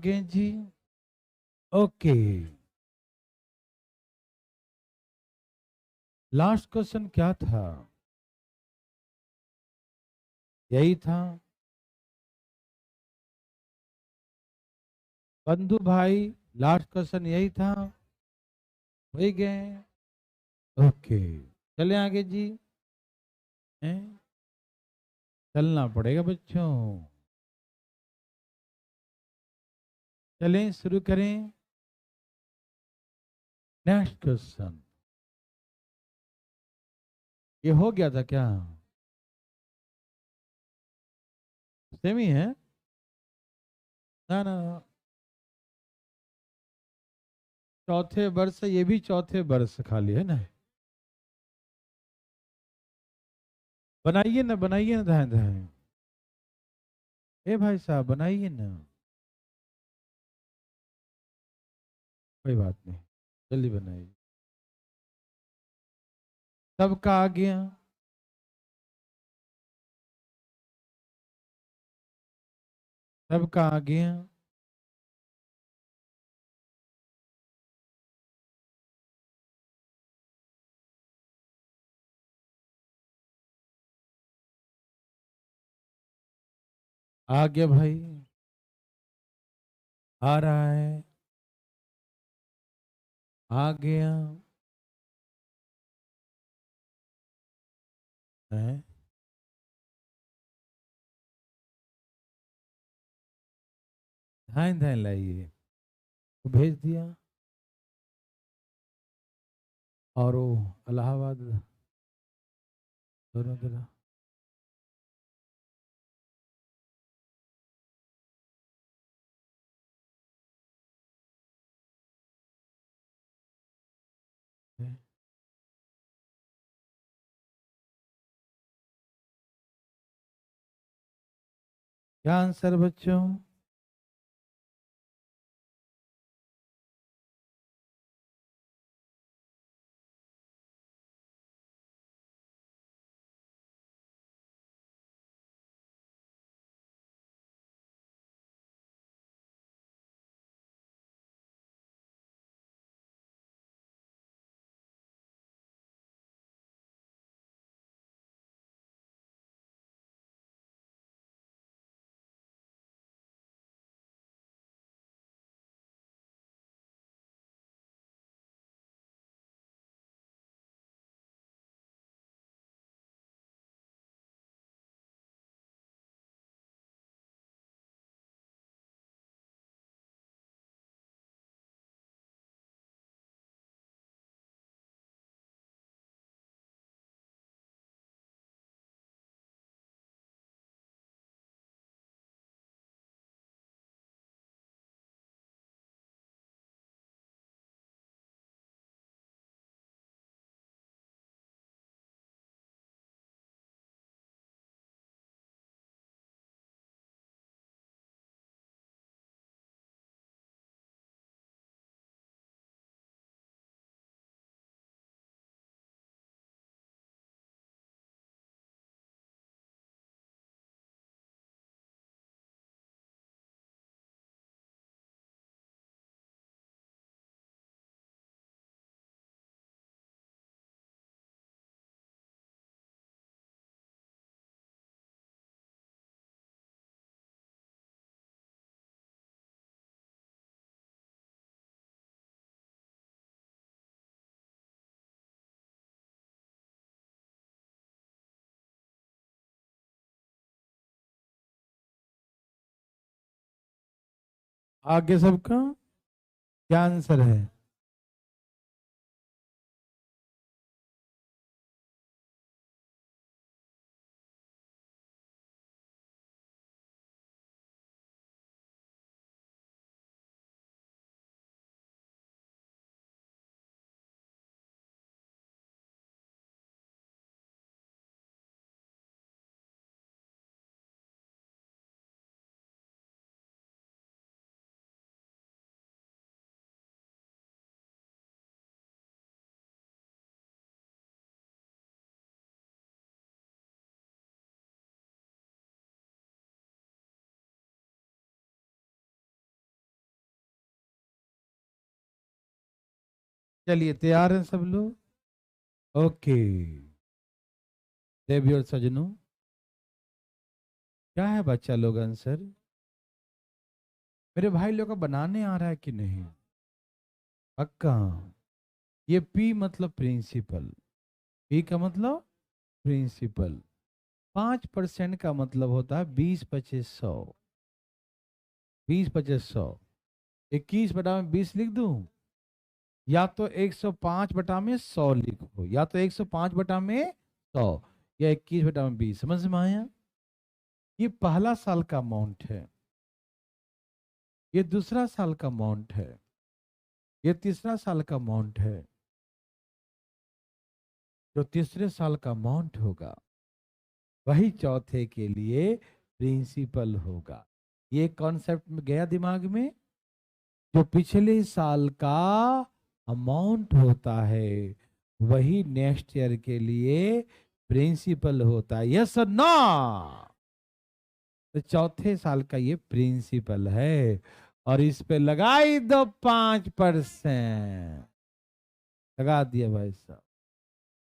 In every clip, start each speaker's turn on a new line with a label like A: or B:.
A: आगे जी। Okay, last question क्या था? यही था, बंधु भाई। लास्ट क्वेश्चन यही था, हो ही गए। ओके, चले आगे जी। हैं? चलना पड़ेगा बच्चों। चलें, शुरू करें। Next question. ये हो गया था क्या? सेम ही है? ना ना, चौथे वर्ष, ये भी चौथे वर्ष खाली है ना। बनाइए ना धाए धाए। ए भाई साहब, बनाइए ना। कोई बात नहीं, जल्दी बनाइए। सबका आ गया। सबका आ गया। आ गया भाई, आ रहा आ गया है। धाए धाए लाइए। वो भेज दिया। और वो इलाहाबाद दोनों जगह। क्या आंसर बच्चों? आगे सबका क्या आंसर है? चलिए तैयार हैं सब लोग? ओके देवी और सजनों, क्या है बच्चा लोग आंसर? मेरे भाई लोग का बनाने आ रहा है कि नहीं? पक्का? ये पी मतलब प्रिंसिपल, पी का मतलब प्रिंसिपल। 5% का मतलब होता है 20 25 100। 20 25 100, 21/20 लिख दूं, या तो 105/100 लिखो, या तो 105/100, या 21/20। समझ में आया? ये पहला साल का अमाउंट है, ये दूसरा साल का अमाउंट है, ये तीसरा साल का अमाउंट है। जो तीसरे साल का अमाउंट होगा वही चौथे के लिए प्रिंसिपल होगा। ये कॉन्सेप्ट में गया दिमाग में? जो पिछले साल का अमाउंट होता है वही नेक्स्ट ईयर के लिए प्रिंसिपल होता है। यस और नो? तो चौथे साल का ये प्रिंसिपल है, और इस पे लगाई दो 5%। लगा दिया भाई साहब,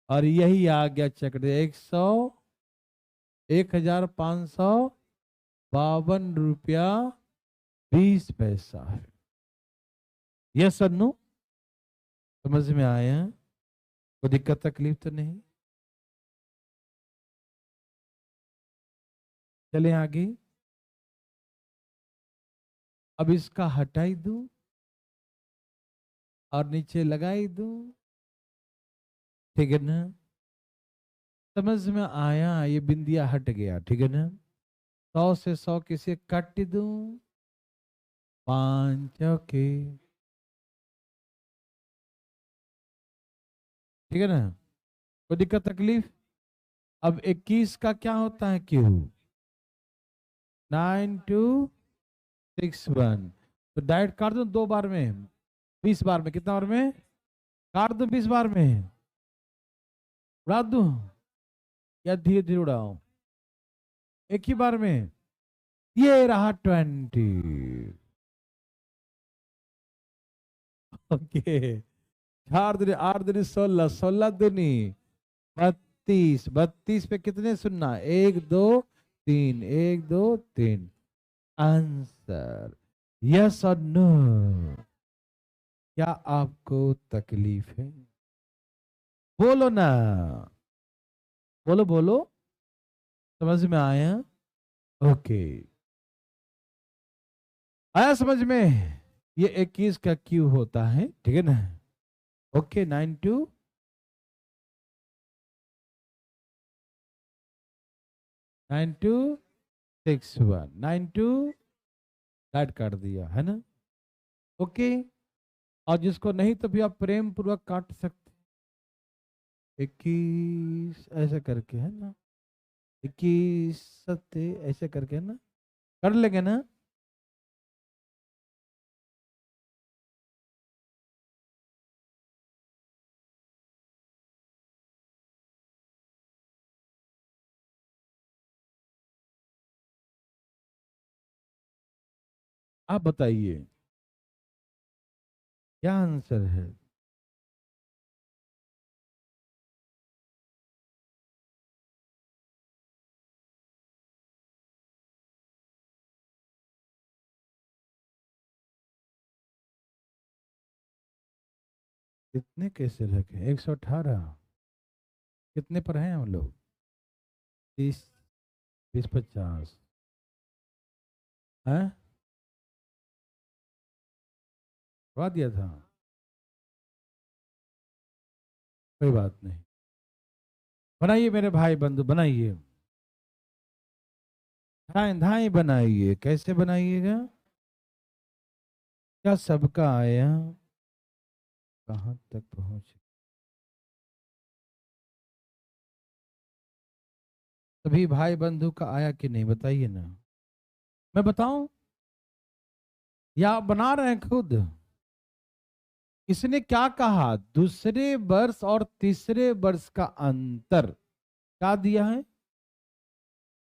A: और यही आ गया चक्र 1,001,552 रुपया 20 पैसा है। यस और नो? समझ में आया? कोई दिक्कत तकलीफ तो नहीं? चले आगे। अब इसका हटाई दूं और नीचे लगाई दूं, ठीक है ना? समझ में आया? ये बिंदिया हट गया, ठीक है ना? 100 से 100 किसे काट दूं? 5 ओके, ठीक है ना? कोई दिक्कत तकलीफ? अब 21 का क्या होता है? क्यू 9261, तो डायरेक्ट काट दूं 2 बार में, 20 बार में। कितना बार में काट दूं? 20 बार में उड़ा दूं या धीरे धीरे उड़ाऊं? एक ही बार में। ये रहा 20। ओके, 4 दूनी 8 दूनी 16, 16 दूनी 32, 32 पे कितने सुनना? 1 2 3, 1 2 3। आंसर यस और नो? क्या आपको तकलीफ है? बोलो ना, बोलो बोलो। समझ में आया? ओके, आया समझ में? ये 21 का क्यू होता है, ठीक है ना? ओके, 9261 ऐड कर दिया है ना? ओके, और जिसको नहीं तो भी आप प्रेम पूर्वक काट सकते। 21 ऐसे करके है ना, 21 ऐसे करके है ना, कर लेंगे ना? आप बताइए क्या आंसर है? कितने कैसे रखे? 118। कितने पर हैं हम लोग? 30, 20, 50 है? करवा दिया था, कोई बात नहीं। बनाइए मेरे भाई बंधु, बनाइए, धाए धाए बनाइए। कैसे बनाइएगा? क्या सबका आया? कहाँ तक पहुंच? सभी भाई बंधु का आया कि नहीं बताइए ना? मैं बताऊं या आप बना रहे हैं खुद? इसने क्या कहा? दूसरे वर्ष और तीसरे वर्ष का अंतर क्या दिया है?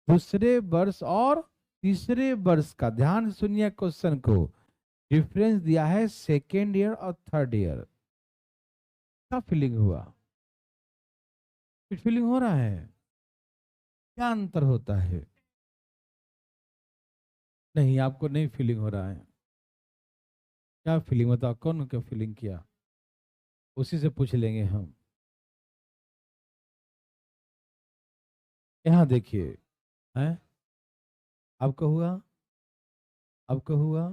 A: दूसरे वर्ष और तीसरे वर्ष का, ध्यान से सुनिए क्वेश्चन को, डिफरेंस दिया है सेकेंड ईयर और थर्ड ईयर। क्या फीलिंग हुआ? कुछ फीलिंग हो रहा है? क्या अंतर होता है? नहीं, आपको नहीं फीलिंग हो रहा है। क्या फीलिंग बताओ, कौन क्या फीलिंग किया? उसी से पूछ लेंगे हम। यहाँ देखिए, हैं? आपको हुआ? आपको हुआ?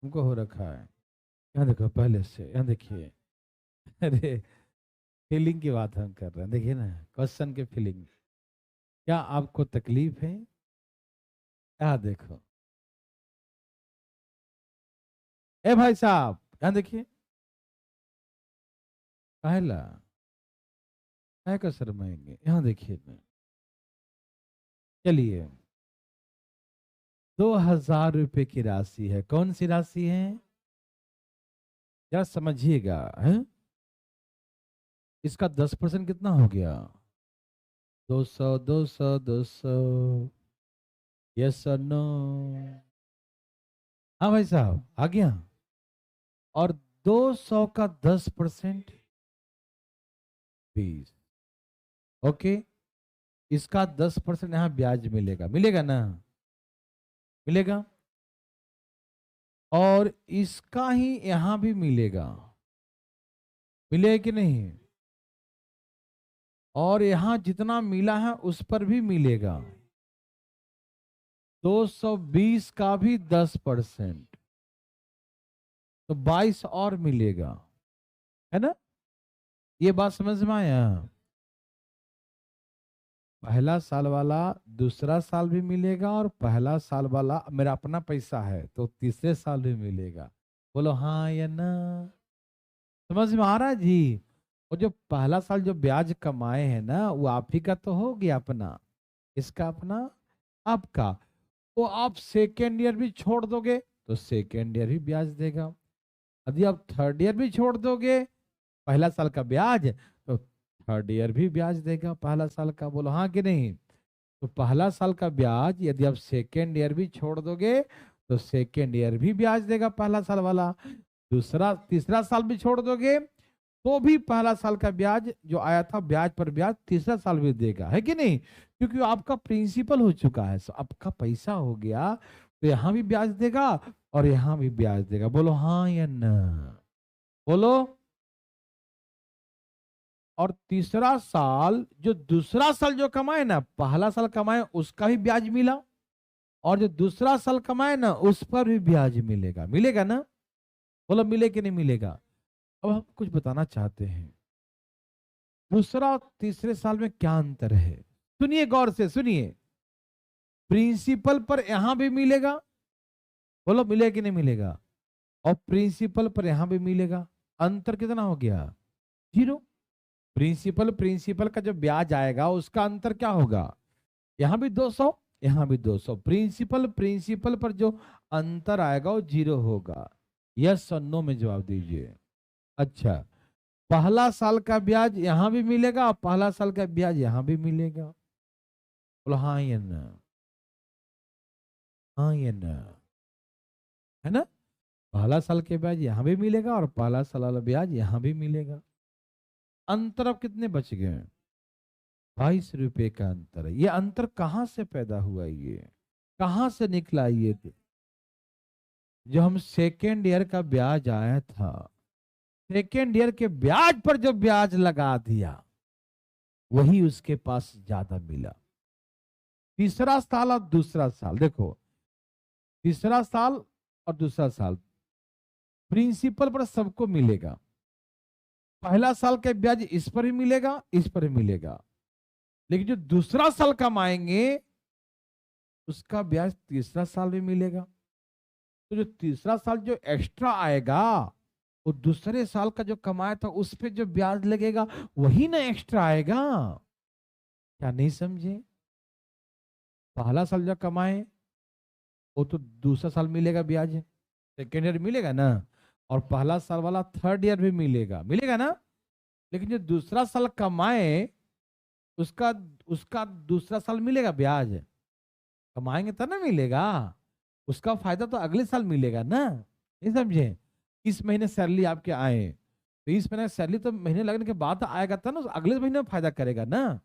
A: हमको हो रखा है। यहाँ देखो पहले से, यहाँ देखिए। अरे, फीलिंग की बात हम कर रहे हैं, देखिए ना, क्वेश्चन के फीलिंग। क्या आपको तकलीफ है? यहाँ देखो। ए भाई साहब, यहाँ देखिए। पहला काय का शर्माएंगे, यहाँ देखिए ना। चलिए, 2,000 रुपए की राशि है। कौन सी राशि है? जरा समझिएगा, है? इसका 10% कितना हो गया? 200, 200, 200। यस और नो? हाँ भाई साहब, आ गया। और 200 का 10% 20। ओके। इसका 10% यहाँ ब्याज मिलेगा, मिलेगा ना? मिलेगा। और इसका ही यहाँ भी मिलेगा, मिलेगा कि नहीं? और यहाँ जितना मिला है उस पर भी मिलेगा। 220 का भी 10%, तो 22 और मिलेगा, है ना? ये बात समझ में आया? पहला साल वाला दूसरा साल भी मिलेगा, और पहला साल वाला मेरा अपना पैसा है तो तीसरे साल भी मिलेगा। बोलो हाँ या ना? समझ में आ रहा है जी? और जो पहला साल जो ब्याज कमाए हैं ना, वो आप ही का तो हो गया अपना। इसका अपना, आपका। वो आप सेकेंड ईयर भी छोड़ दोगे तो सेकेंड ईयर भी ब्याज देगा। यदि आप थर्ड ईयर भी छोड़ दोगे पहला साल का ब्याज, तो थर्ड ईयर भी ब्याज देगा पहला साल का। बोलो हाँ कि नहीं? तो पहला साल का ब्याज यदि आप सेकेंड ईयर भी छोड़ दोगे तो सेकेंड ईयर भी ब्याज देगा पहला साल वाला। दूसरा तीसरा साल भी छोड़ दोगे तो भी पहला साल का ब्याज जो आया था, ब्याज पर ब्याज तीसरा साल भी देगा, है कि नहीं? क्योंकि आपका प्रिंसिपल हो चुका है, आपका पैसा हो गया, तो यहां भी ब्याज देगा और यहां भी ब्याज देगा। बोलो हाँ या ना? बोलो। और तीसरा साल जो दूसरा साल जो कमाए ना, पहला साल कमाए उसका भी ब्याज मिला, और जो दूसरा साल कमाए ना उस पर भी ब्याज मिलेगा, मिलेगा ना? बोलो मिले कि नहीं मिलेगा? अब हम कुछ बताना चाहते हैं, दूसरा और तीसरे साल में क्या अंतर है। सुनिए, गौर से सुनिए। प्रिंसिपल पर यहां भी मिलेगा, बोलो मिलेगा कि नहीं मिलेगा? और प्रिंसिपल पर यहां भी मिलेगा। अंतर कितना हो गया? 0। प्रिंसिपल प्रिंसिपल का जो ब्याज आएगा उसका अंतर क्या होगा? यहां भी 200, यहां भी 200। प्रिंसिपल प्रिंसिपल पर जो अंतर आएगा वो 0 होगा। यस और नो में जवाब दीजिए। अच्छा, पहला साल का ब्याज यहां भी मिलेगा और पहला साल का ब्याज यहां भी मिलेगा। बोलो हाँ या ना? हाँ या ना? है ना? पहला साल के ब्याज यहां भी मिलेगा और पहला साल वाला ब्याज यहां भी मिलेगा। अंतर अब कितने बच गए? 22 रुपए का अंतर है। ये अंतर कहां से पैदा हुआ? ये कहां से निकला? ये जो हम सेकेंड ईयर का ब्याज आया था, सेकेंड ईयर के ब्याज पर जो ब्याज लगा दिया वही उसके पास ज्यादा मिला। तीसरा साल और दूसरा साल देखो, तीसरा साल और दूसरा साल प्रिंसिपल पर सबको मिलेगा। पहला साल का ब्याज इस पर ही मिलेगा, इस पर ही मिलेगा। लेकिन जो दूसरा साल कमाएंगे उसका ब्याज तीसरा साल में मिलेगा। तो जो तीसरा साल जो एक्स्ट्रा आएगा वो दूसरे साल का जो कमाया था उस पे जो ब्याज लगेगा वही ना एक्स्ट्रा आएगा। क्या नहीं समझे? पहला साल जो कमाए वो तो दूसरा साल मिलेगा ब्याज, सेकेंड ईयर मिलेगा ना, और पहला साल वाला थर्ड ईयर भी मिलेगा, मिलेगा ना? लेकिन जो दूसरा साल कमाए उसका उसका दूसरा साल मिलेगा ब्याज, कमाएंगे तब ना मिलेगा। उसका फायदा तो अगले साल मिलेगा ना, नहीं समझे? इस महीने सैलरी आपके आए, तो इस महीने सैलरी तो महीने लगने के बाद आएगा था ना, अगले महीने में फायदा करेगा ना।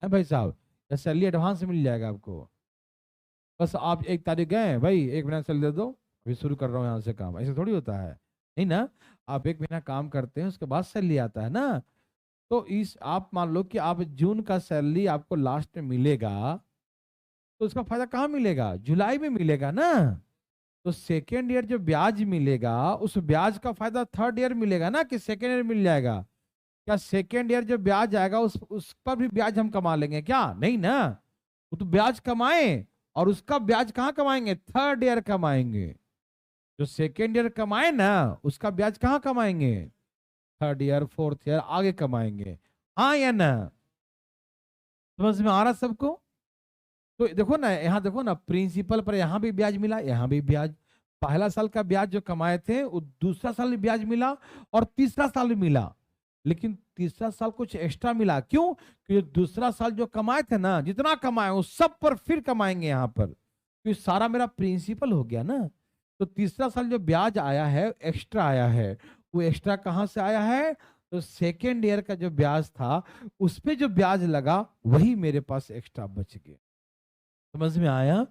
A: है भाई साहब, या सैलरी एडवांस मिल जाएगा आपको। बस आप 1 तारीख गए, भाई 1 महीना सैलरी दे दो, अभी शुरू कर रहा हूँ यहाँ से काम, ऐसे थोड़ी होता है। नहीं ना, आप 1 महीना काम करते हैं, उसके बाद सैलरी आता है ना। तो इस आप मान लो कि आप जून का सैलरी आपको लास्ट में मिलेगा, तो उसका फायदा कहाँ मिलेगा? जुलाई में मिलेगा ना। तो सेकेंड ईयर जो ब्याज मिलेगा, उस ब्याज का फायदा थर्ड ईयर मिलेगा ना, कि सेकेंड ईयर मिल जाएगा? क्या सेकेंड ईयर जो ब्याज आएगा उस पर भी ब्याज हम कमा लेंगे क्या? नहीं ना, वो तो ब्याज कमाए, और उसका ब्याज कहाँ कमाएंगे? थर्ड ईयर कमाएंगे। जो सेकेंड ईयर कमाए ना, उसका ब्याज कहाँ कमाएंगे? थर्ड ईयर, फोर्थ ईयर आगे कमाएंगे। हाँ या ना? समझ में आ रहा सबको? तो देखो ना, यहाँ देखो ना, प्रिंसिपल पर यहाँ भी ब्याज मिला, यहाँ भी ब्याज। पहला साल का ब्याज जो कमाए थे, वो दूसरा साल भी ब्याज मिला, और तीसरा साल भी मिला। लेकिन तीसरा साल कुछ एक्स्ट्रा मिला, क्यों? क्योंकि दूसरा साल जो कमाए थे ना, जितना कमाए वो सब पर फिर कमाएंगे यहाँ पर, क्योंकि सारा मेरा प्रिंसिपल हो गया ना। तो तीसरा साल जो ब्याज आया है, एक्स्ट्रा आया है, वो एक्स्ट्रा कहाँ से आया है? तो सेकेंड ईयर का जो ब्याज था, उस पे जो ब्याज लगा, वही मेरे पास एक्स्ट्रा बच गया। समझ में आया?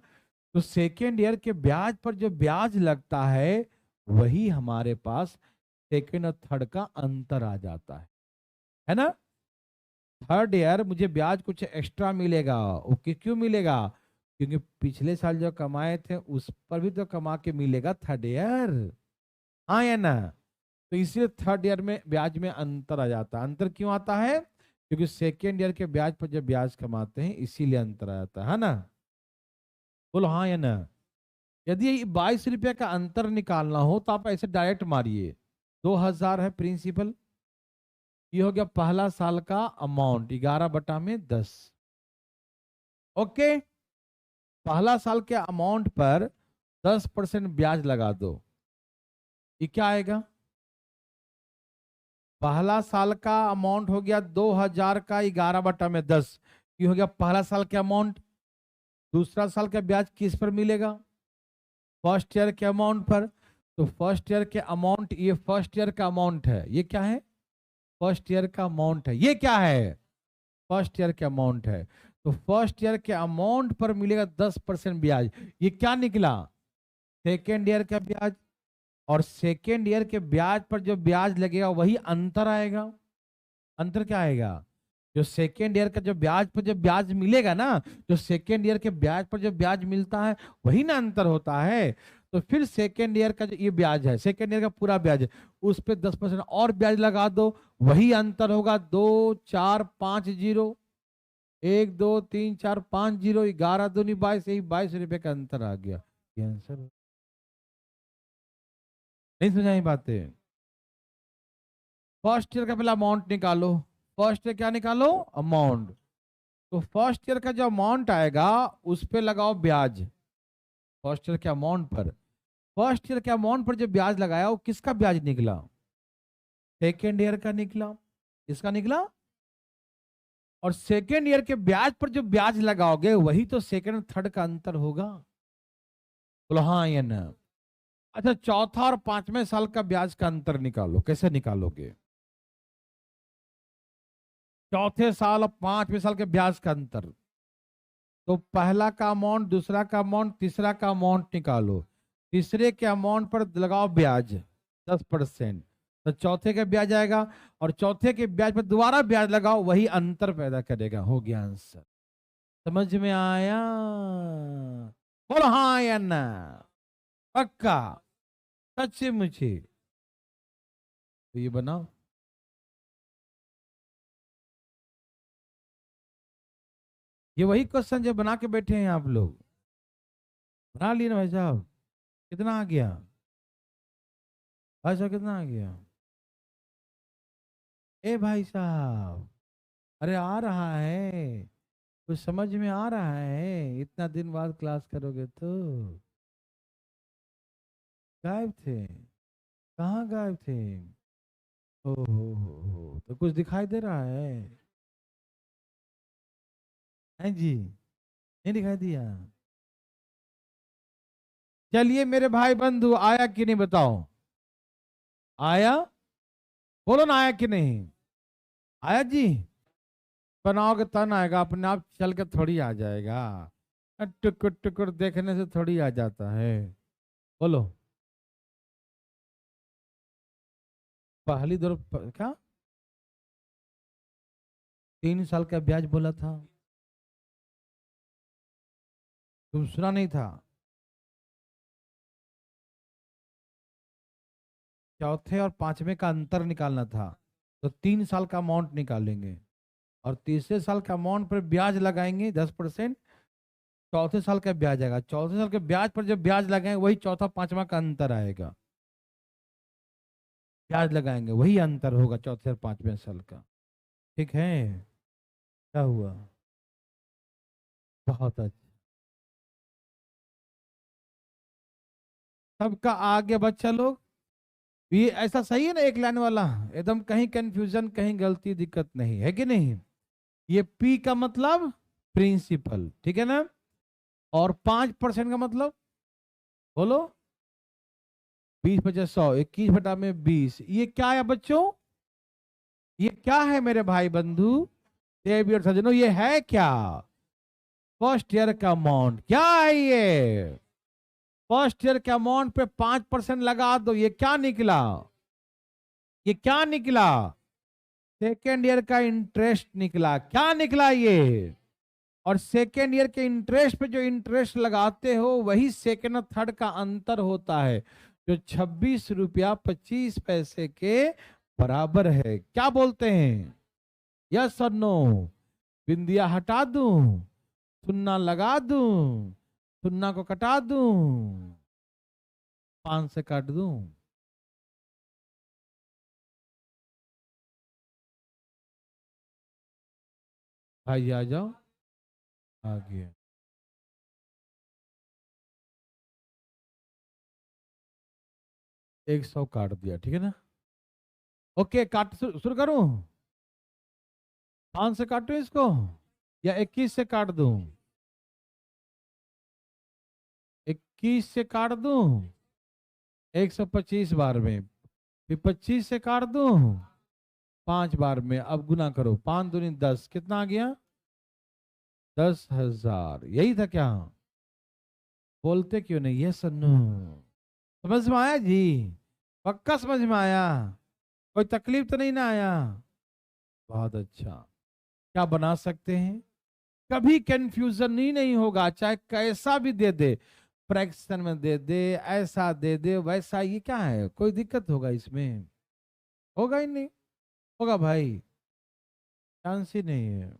A: तो सेकेंड ईयर के ब्याज पर जो ब्याज लगता है, वही हमारे पास सेकेंड और थर्ड का अंतर आ जाता है ना। थर्ड ईयर मुझे ब्याज कुछ एक्स्ट्रा मिलेगा, ओके, क्यों मिलेगा? क्योंकि पिछले साल जो कमाए थे उस पर भी तो कमा के मिलेगा थर्ड ईयर। हाँ या ना? तो इसलिए थर्ड ईयर में ब्याज में अंतर आ जाता है। अंतर क्यों आता है? क्योंकि सेकेंड ईयर के ब्याज पर जब ब्याज कमाते हैं, इसीलिए अंतर आ जाता है ना। बोलो हाँ या ना? यदि 22 रुपये का अंतर निकालना हो, तो आप ऐसे डायरेक्ट मारिए। 2000 है प्रिंसिपल, ये हो गया पहला साल का अमाउंट, 11/10। ओके, पहला साल के अमाउंट पर 10% ब्याज लगा दो, ये क्या आएगा? पहला साल का अमाउंट हो गया 2000 का 11/10, ये हो गया पहला साल के अमाउंट। दूसरा साल का ब्याज किस पर मिलेगा? फर्स्ट ईयर के अमाउंट पर। तो फर्स्ट ईयर के अमाउंट, ये फर्स्ट ईयर का अमाउंट है, ये क्या है? फर्स्ट ईयर का अमाउंट है। ये क्या है? फर्स्ट ईयर के अमाउंट है। तो फर्स्ट ईयर के अमाउंट पर मिलेगा 10% ब्याज। ये क्या निकला? सेकेंड ईयर का ब्याज। और सेकेंड ईयर के ब्याज पर जो ब्याज लगेगा, वही अंतर आएगा। अंतर क्या आएगा? जो सेकेंड ईयर का जो ब्याज पर जो ब्याज मिलेगा ना, जो सेकेंड ईयर के ब्याज पर जो ब्याज मिलता है, वही ना अंतर होता है। तो फिर सेकेंड ईयर का जो ये ब्याज है, सेकेंड ईयर का पूरा ब्याज है, उस पर 10% और ब्याज लगा दो, वही अंतर होगा। 2 4 5 0, 1 2 3 4 5 0, 11 दूनी 22, यही 22 रुपये का अंतर आ गया। ये आंसर। नहीं समझाई बातें? फर्स्ट ईयर का पहला अमाउंट निकालो। फर्स्ट ईयर क्या निकालो? अमाउंट। तो फर्स्ट ईयर का जो अमाउंट आएगा, उस पे लगाओ ब्याज। फर्स्ट ईयर के अमाउंट पर, फर्स्ट ईयर के अमाउंट पर जो ब्याज लगाया, वो किसका ब्याज निकला? सेकेंड ईयर का निकला। इसका निकला। और सेकेंड ईयर के ब्याज पर जो ब्याज लगाओगे, वही तो सेकेंड और थर्ड का अंतर होगा। बोलो हाँ या ना? अच्छा, चौथा और पांचवें साल का ब्याज का अंतर निकालो। कैसे निकालोगे? चौथे साल और पांचवें साल के ब्याज का अंतर। तो पहला का अमाउंट, दूसरा का अमाउंट, तीसरा का अमाउंट निकालो। तीसरे के अमाउंट पर लगाओ ब्याज 10%, तो चौथे का ब्याज आएगा। और चौथे के ब्याज पर दोबारा ब्याज लगाओ, वही अंतर पैदा करेगा। हो गया आंसर। समझ में आया? बोलो हाँ या ना? पक्का? सच्चे मुझे? तो ये बनाओ। ये वही क्वेश्चन जो बना के बैठे हैं आप लोग। बना लिए ना भाई साहब? कितना आ गया भाई साहब? कितना आ गया? ए भाई साहब, अरे आ रहा है, कुछ समझ में आ रहा है? इतना दिन बाद क्लास करोगे तो? गायब थे? कहाँ गायब थे? हो, तो कुछ दिखाई दे रहा है? हैं जी? नहीं दिखाई दिया? चलिए मेरे भाई बंधु, आया कि नहीं बताओ? आया? बोलो ना, आया कि नहीं? आया जी? बनाओगे तन आएगा, अपने आप चल के थोड़ी आ जाएगा। टुकुर टुकुर देखने से थोड़ी आ जाता है। बोलो। पहली दौर क्या? 3 साल का ब्याज बोला था? तुम सुना नहीं था? चौथे और पांचवें का अंतर निकालना था, तो 3 साल का अमाउंट निकालेंगे और तीसरे साल का अमाउंट पर ब्याज लगाएंगे 10%। चौथे साल का ब्याज आएगा, चौथे साल के ब्याज पर जब ब्याज लगाएंगे वही चौथा पांचवा का अंतर आएगा। ब्याज लगाएंगे वही अंतर होगा चौथे और पांचवें साल का। ठीक है? क्या हुआ? बहुत अच्छा। सबका आगे बच्चा लोग, ये ऐसा सही है ना, एक लाइन वाला एकदम, कहीं कंफ्यूजन कहीं गलती दिक्कत नहीं है कि नहीं? ये पी का मतलब प्रिंसिपल, ठीक है ना? और 5% का मतलब, बोलो। 20 × 100, 21/20, ये क्या है बच्चों? ये क्या है मेरे भाई बंधु देवी और सज्जनों, ये है क्या? फर्स्ट ईयर का अमाउंट क्या है ये? फर्स्ट ईयर के अमाउंट पे 5% लगा दो, ये क्या निकला? ये क्या निकला? सेकेंड ईयर का इंटरेस्ट निकला। क्या निकला ये? और सेकेंड ईयर के इंटरेस्ट पे जो इंटरेस्ट लगाते हो वही सेकेंड और थर्ड का अंतर होता है, जो 26 रुपया 25 पैसे के बराबर है। क्या बोलते हैं? यस और नो? बिंदिया हटा दूं, सुन्ना लगा दूं, सुन्ना को कटा दूं, 5 से काट दूं? भाई आ जाओ आगे। 100 काट दिया, ठीक है ना? ओके, काट शुरू करूं? 5 से काटूं इसको या 21 से काट दूं? 21 से काट दूं 125 बार में, फिर 25 से काट दूं 5 बार में। अब गुना करो, 5 दूनी 10, कितना आ गया? 10,000। यही था क्या? बोलते क्यों नहीं? ये सन्नू समझ में आया जी? पक्का समझ में आया? कोई तकलीफ तो नहीं ना आया? बहुत अच्छा। क्या बना सकते हैं? कभी कंफ्यूजन ही नहीं होगा, चाहे कैसा भी दे दे, फ्रैक्शन में दे दे, ऐसा दे दे, वैसा, ये क्या है? कोई दिक्कत होगा इसमें? होगा ही नहीं। होगा भाई? चांस ही नहीं है।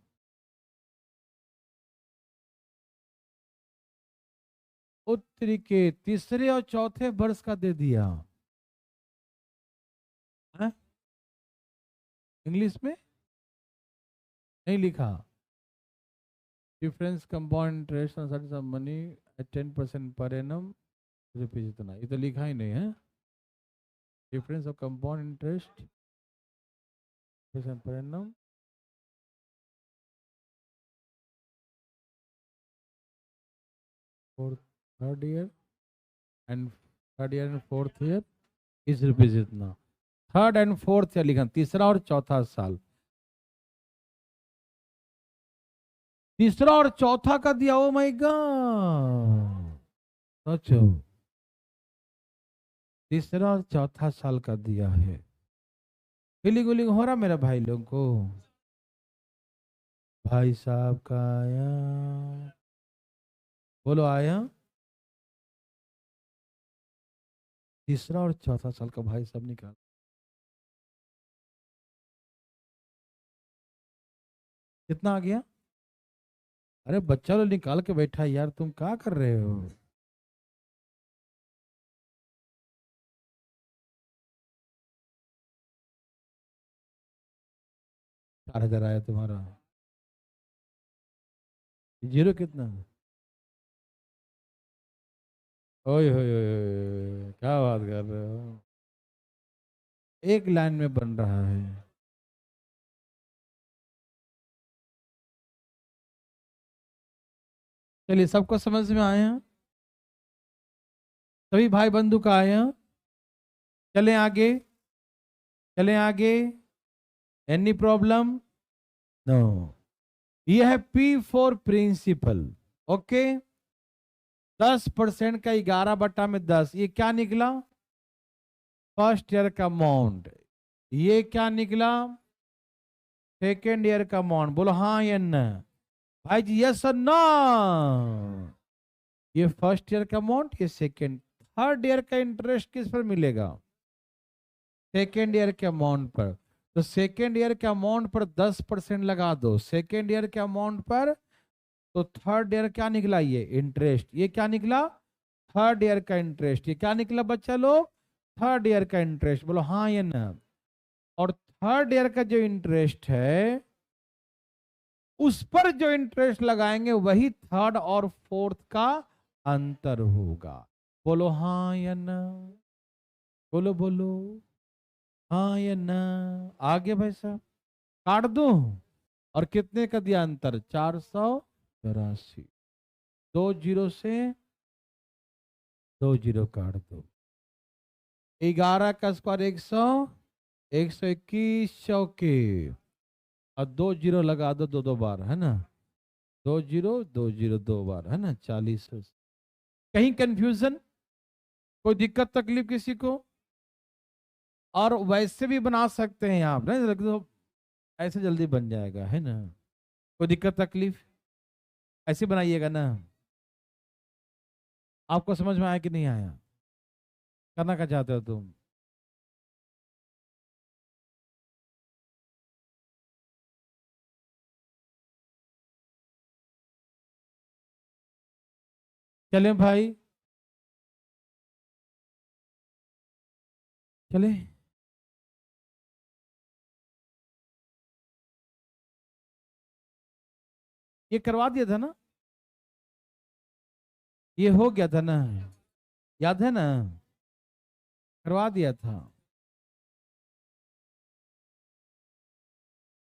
A: उत्तरी के तीसरे और चौथे वर्ष का दे दिया है? इंग्लिश में नहीं लिखा? Difference compound interest on certain sum money at 10% per annum rupees इतना, ये तो लिखा ही नहीं है। Difference of compound interest per annum for third year and fourth year इस रुपीज इतना। थर्ड एंड फोर्थ ईयर लिखा, तीसरा और चौथा साल। तीसरा और चौथा का दिया, ओ माय गॉड! सोचो, तीसरा और चौथा साल का दिया है। फीलिंग विलिंग हो रहा मेरा भाई लोगों को? भाई साहब का आया? बोलो आया? तीसरा और चौथा साल का भाई साहब निकाल। कितना आ गया? अरे बच्चा लोग निकाल के बैठा है यार, तुम क्या कर रहे हो? 4,000 आया तुम्हारा। जीरो कितना? ओए होए होए होए, क्या बात कर रहे हो? एक लाइन में बन रहा है। चलिए, सबको समझ में आया? सभी भाई बंधु का आया? चलें आगे। चलें आगे। Any problem? नो। ये है P4 प्रिंसिपल। ओके, 10% का 11/10, ये क्या निकला? फर्स्ट ईयर का अमाउंट। ये क्या निकला? सेकेंड ईयर का अमाउंट। बोलो हाँ या ना भाई जी, यस और नो? ये फर्स्ट ईयर का अमाउंट, ये सेकेंड। थर्ड ईयर का इंटरेस्ट किस पर मिलेगा? सेकेंड ईयर के अमाउंट पर। तो सेकेंड ईयर के अमाउंट पर 10% लगा दो सेकेंड ईयर के अमाउंट पर। तो थर्ड ईयर क्या निकला? ये इंटरेस्ट। ये क्या निकला? थर्ड ईयर का इंटरेस्ट। ये क्या निकला बच्चा लोग? थर्ड ईयर का इंटरेस्ट। बोलो हाँ या ना? और थर्ड ईयर का जो इंटरेस्ट है, उस पर जो इंटरेस्ट लगाएंगे वही थर्ड और फोर्थ का अंतर होगा। बोलो हाँ या ना? बोलो बोलो हाँ या ना? आगे भाई साहब, काट दूं? और कितने का दिया अंतर? 484। 2 जीरो से 2 जीरो काट दो। 11 का स्क्वायर 100, 121 चौके, और 2 जीरो लगा दो दो दो बार, है ना? 2 जीरो 2 जीरो 2 बार, है ना? 40। कहीं कंफ्यूजन? कोई दिक्कत तकलीफ किसी को? और वैसे भी बना सकते हैं आप, नहीं तो ऐसे जल्दी बन जाएगा, है ना? कोई दिक्कत तकलीफ? ऐसे बनाइएगा ना। आपको समझ में आया कि नहीं आया? करना क्या चाहते हो तुम? चलें भाई, चले। ये करवा दिया था ना? ये हो गया था ना? याद है ना? करवा दिया था।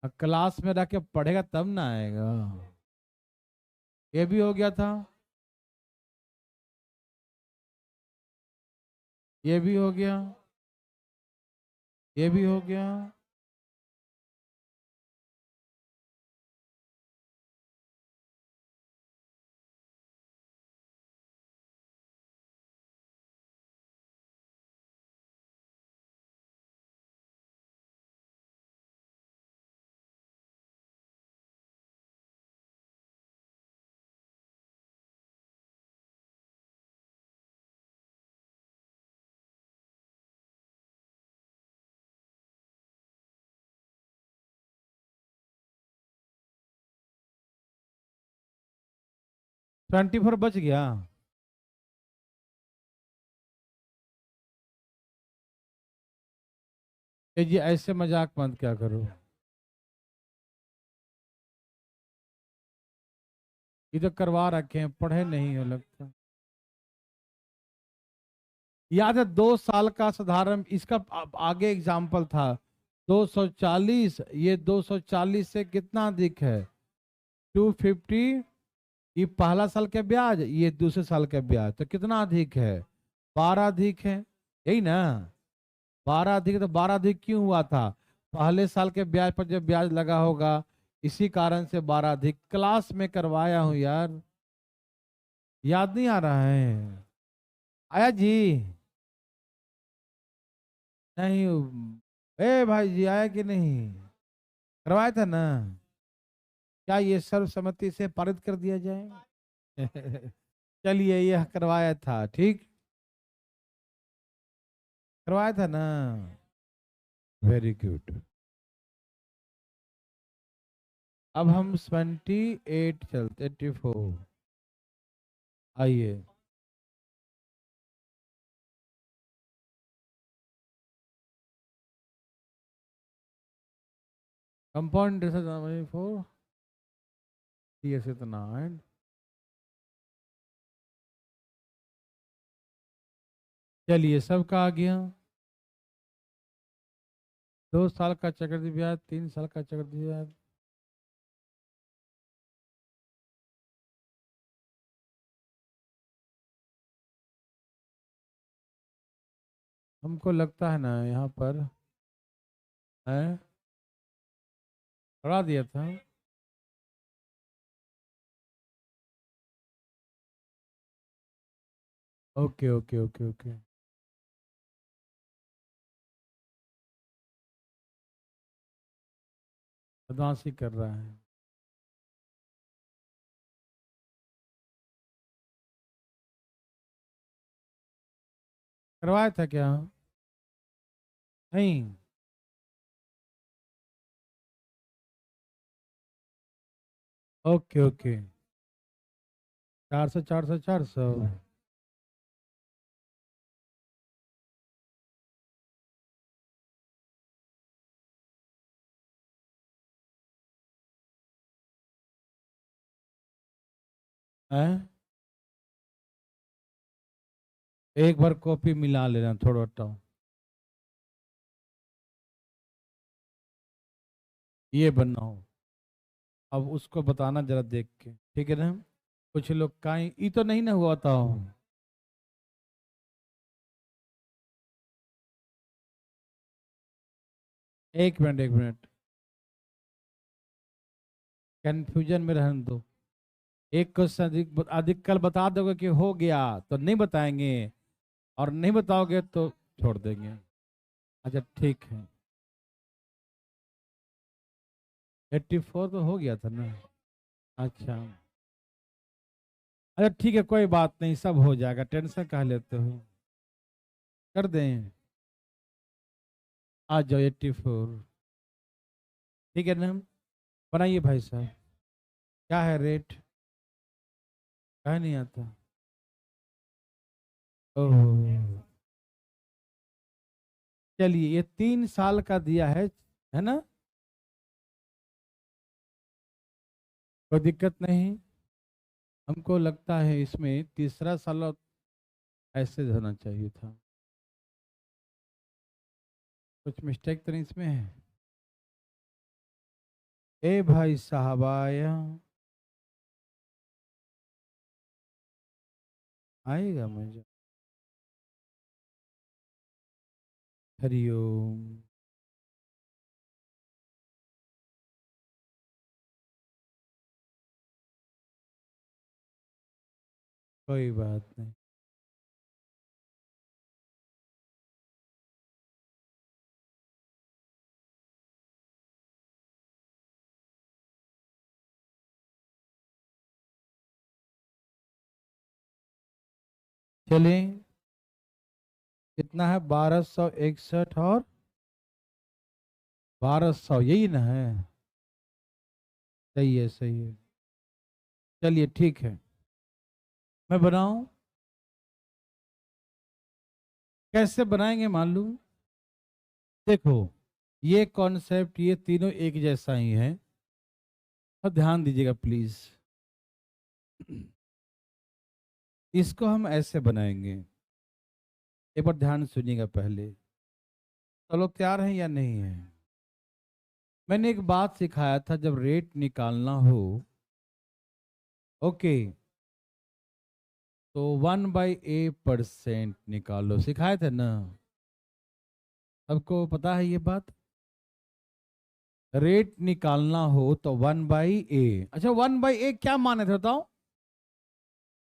A: अब क्लास में रख के पढ़ेगा तब ना आएगा। ये भी हो गया था। ये भी हो गया। ये भी हो गया। ट्वेंटी फोर बच गया। ये जी ऐसे मजाक मत क्या करो। ये तो करवा रखे हैं, पढ़े नहीं हो लगता। याद है 2 साल का साधारण, इसका आगे एग्जाम्पल था 240। ये 240 से कितना अधिक है? 250। ये पहला साल का ब्याज, ये दूसरे साल का ब्याज, तो कितना अधिक है? 12 अधिक है। यही ना? 12 अधिक। तो 12 अधिक क्यों हुआ था? पहले साल के ब्याज पर जब ब्याज लगा होगा, इसी कारण से 12 अधिक। क्लास में करवाया हूं यार, याद नहीं आ रहा है? आया जी? नहीं। ए भाई जी, आया कि नहीं? करवाया था ना? क्या ये सर्वसम्मति से पारित कर दिया जाए? चलिए, यह करवाया था, ठीक। करवाया था ना? Very good. अब हम 28 चलते, 24। आइए। कंपाउंड इंटरेस्ट 4, CS इतना है। चलिए, सबका आ गया। 2 साल का चक्रवृद्धि ब्याज, 3 साल का चक्रवृद्धि ब्याज। हमको लगता है ना यहाँ पर है, पढ़ा दिया था। Okay okay okay okay. बदमाशी कर रहा है। करवाया था क्या? नहीं। Okay okay. 400 400 400। है, एक बार कॉपी मिला लेना थोड़ा सा। ये बनना हो, अब उसको बताना जरा देख के, ठीक है ना? कुछ लोग कहीं ई तो नहीं ना हुआ था। एक मिनट एक मिनट, कंफ्यूजन में रहने दो। एक क्वेश्चन अधिक अधिक कल बता दोगे कि हो गया तो नहीं बताएंगे, और नहीं बताओगे तो छोड़ देंगे। अच्छा ठीक है। 84 तो हो गया था ना? अच्छा। अच्छा ठीक है, कोई बात नहीं, सब हो जाएगा, टेंशन कहाँ लेते हो। कर दें। आ जाओ 84। ठीक है ना? बनाइए भाई साहब। क्या है रेट? कहा नहीं आता। ओह, चलिए ये 3 साल का दिया है ना? कोई दिक्कत नहीं। हमको लगता है इसमें तीसरा साल ऐसे होना चाहिए था। कुछ मिस्टेक तो नहीं इसमें है? ए भाई साहब आया, आएगा मुझे। हरिओम। कोई बात नहीं। चलिए, कितना है? 1261 और 1200, यही ना है? सही है सही है। चलिए ठीक है, मैं बनाऊं? कैसे बनाएंगे मालूम? देखो, ये कॉन्सेप्ट ये तीनों एक जैसा ही है, और ध्यान दीजिएगा प्लीज। इसको हम ऐसे बनाएंगे, एक बार ध्यान सुनिएगा पहले। तो लोग तैयार हैं या नहीं है? मैंने एक बात सिखाया था, जब रेट निकालना हो, ओके, तो 1/A% निकालो, सिखाए थे ना? सबको पता है ये बात? रेट निकालना हो तो 1/A। अच्छा, 1/A क्या माने थे बताओ?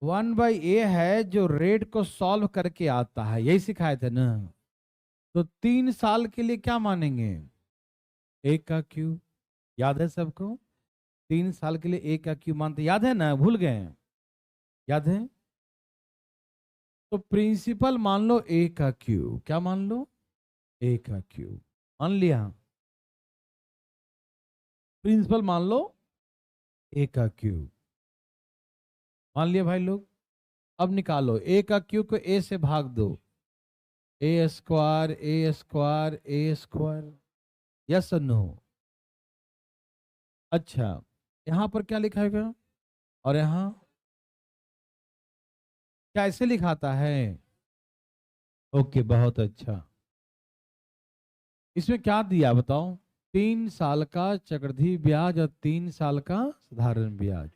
A: 1/A है जो रेट को सॉल्व करके आता है, यही सिखाए थे ना? तो 3 साल के लिए क्या मानेंगे? ए का क्यू। याद है सबको? 3 साल के लिए ए का क्यू मानते, याद है ना? भूल गए? याद है? तो प्रिंसिपल मान लो ए का क्यू, क्या मान लो? ए का क्यू मान लिया। प्रिंसिपल मान लो ए का क्यू मान लिया भाई लोग। अब निकालो ए का क्यू को, ए से भाग दो। ए स्क्वायर ए स्क्वायर ए स्क्वायर, यस और नो? अच्छा, यहां पर क्या लिखा है? और यहां क्या ऐसे लिखाता है? ओके, बहुत अच्छा। इसमें क्या दिया बताओ? 3 साल का चक्रवृद्धि ब्याज और 3 साल का साधारण ब्याज।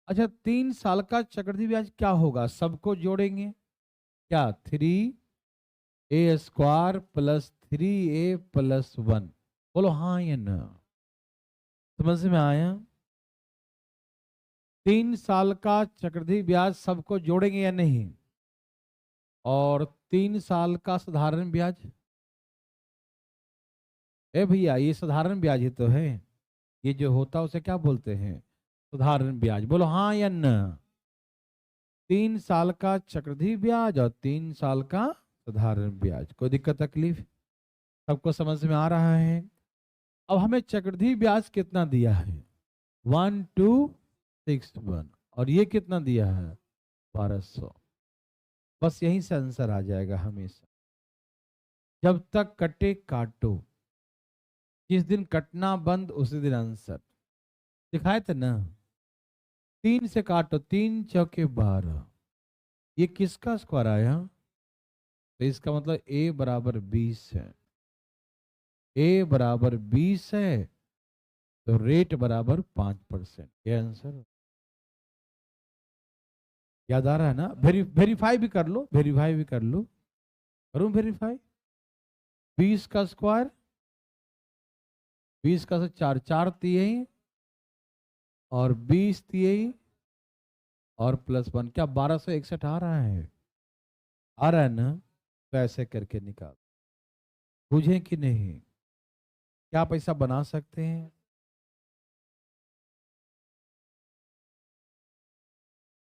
A: अच्छा, 3 साल का चक्रवृद्धि ब्याज क्या होगा? सबको जोड़ेंगे क्या? 3A² + 3A + 1। बोलो हाँ या ना। समझ में आया? 3 साल का चक्रवृद्धि ब्याज सबको जोड़ेंगे या नहीं? और 3 साल का साधारण ब्याज? ए भैया, ये साधारण ब्याज ही तो है। ये जो होता है उसे क्या बोलते हैं? साधारण ब्याज। बोलो हाँ या ना। 3 साल का चक्रवृद्धि ब्याज और 3 साल का साधारण ब्याज। कोई दिक्कत तकलीफ? सबको समझ में आ रहा है? अब हमें चक्रवृद्धि ब्याज कितना दिया है? 1261। और ये कितना दिया है? 1200। बस यहीं से आंसर आ जाएगा हमेशा। जब तक कटे काटो, जिस दिन कटना बंद उसी दिन आंसर। दिखाए थे ना? 3 से काटो, 3 × 4 = 12। ये किसका स्क्वायर आया? तो इसका मतलब a बराबर 20 है। a बराबर 20 है तो रेट बराबर 5%। ये आंसर याद आ रहा है ना? वेरीफाई भी कर लो, वेरीफाई भी कर लो। करूं वेरीफाई? 20 का स्क्वायर, 20 का से 4 4 तिहाई और 20 तिहाई और +1, क्या 1261 आ रहा है? आ रहा है ना? तो ऐसे करके निकाल। बुझे कि नहीं? क्या पैसा बना सकते हैं?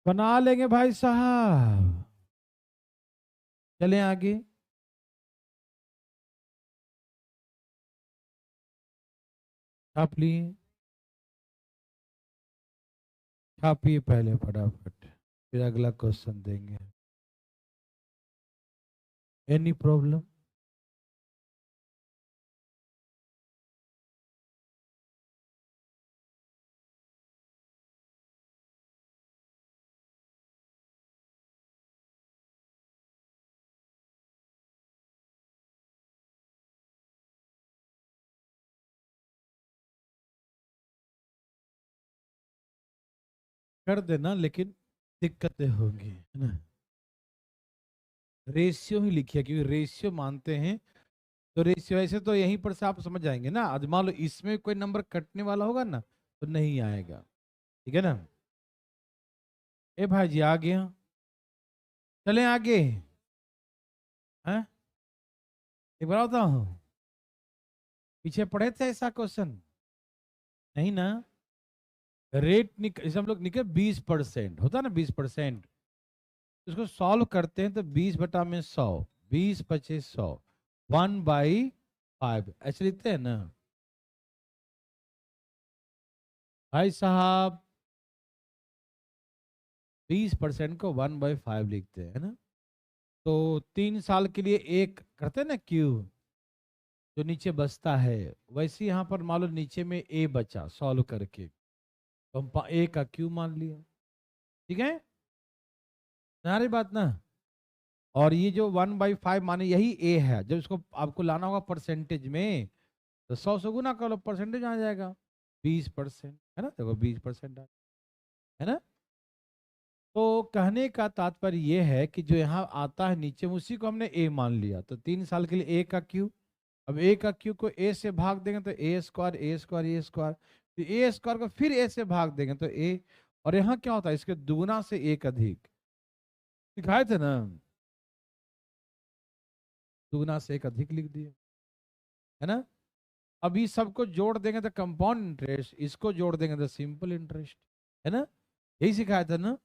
A: बना लेंगे भाई साहब। चलें आगे। छाप लिए? छापिए पहले फटाफट, फिर अगला क्वेश्चन देंगे। Any problem? कर देना, लेकिन दिक्कतें होंगी, है ना? रेशियो ही लिखिए, क्योंकि रेशियो मानते हैं। तो रेशियो ऐसे तो यहीं पर से आप समझ जाएंगे ना। आज मान लो इसमें कोई नंबर कटने वाला होगा ना, तो नहीं आएगा। ठीक है ना? ए भाई जी आ गया। चलें आगे। हैं? एक बार बताता हूँ, पीछे पढ़े थे ऐसा क्वेश्चन? नहीं ना? रेट जैसे हम लोग निकले 20% होता है ना, 20%। इसको सॉल्व करते हैं तो 20/100, 20 × 100, 1/5 ऐसे लिखते हैं ना भाई साहब। 20% को 1/5 लिखते हैं ना। तो 3 साल के लिए एक करते हैं ना क्यू, जो नीचे बचता है। वैसे यहाँ पर मान लो नीचे में ए बचा सॉल्व करके, तो हम ए का क्यू मान लिया। ठीक है? सारी बात ना। और ये जो 1/5 माने यही ए है। जब इसको आपको लाना होगा परसेंटेज में, तो 100 से गुना कर लो, परसेंटेज आ जाएगा। 20% है ना? देखो 20% है ना? तो कहने का तात्पर्य ये है कि जो यहाँ आता है नीचे में, उसी को हमने ए मान लिया। तो 3 साल के लिए ए का क्यू। अब ए का क्यू को ए से भाग देंगे तो ए स्क्वायर, ए स्क्वायर, ए स्क्वायर। तो ए स्क्वायर को फिर ए से भाग देंगे तो ए। और यहाँ क्या होता है? इसके दुगुना से एक अधिक। दिखाए थे ना? दुगुना से एक अधिक लिख दिए, है ना? अब इस सबको जोड़ देंगे तो कंपाउंड इंटरेस्ट, इसको जोड़ देंगे तो सिंपल इंटरेस्ट, है ना? यही सिखाया था ना?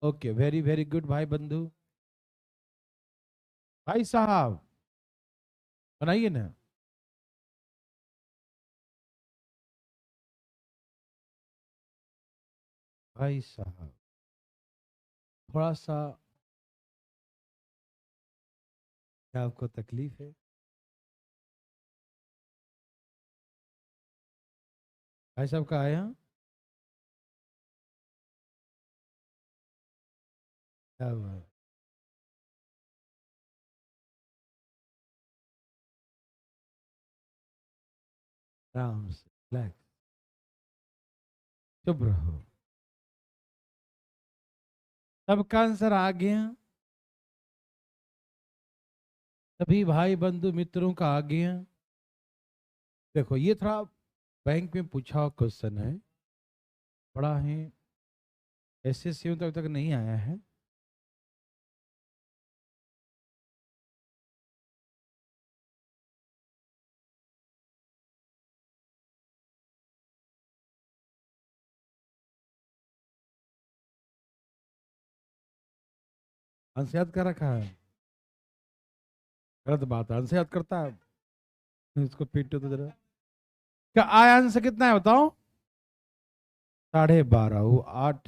A: ओके, वेरी वेरी गुड भाई बंधु। भाई साहब बनाइए ना। भाई साहब थोड़ा सा, क्या आपको तकलीफ है? भाई साहब का आया? क्या हुआ? आराम से रिलैक्स, चुप रहो। सबका आंसर आ गया? सभी भाई बंधु मित्रों का आ गया? देखो ये थोड़ा बैंक में पूछा हुआ क्वेश्चन है, बड़ा है, एसएससी में तो अभी तक नहीं आया है। अंश याद कर रखा है, गलत बात है, अंश याद करता है, इसको पीटो तो जरा। क्या आया अंश कितना है बताओ? 12.5 वो 8,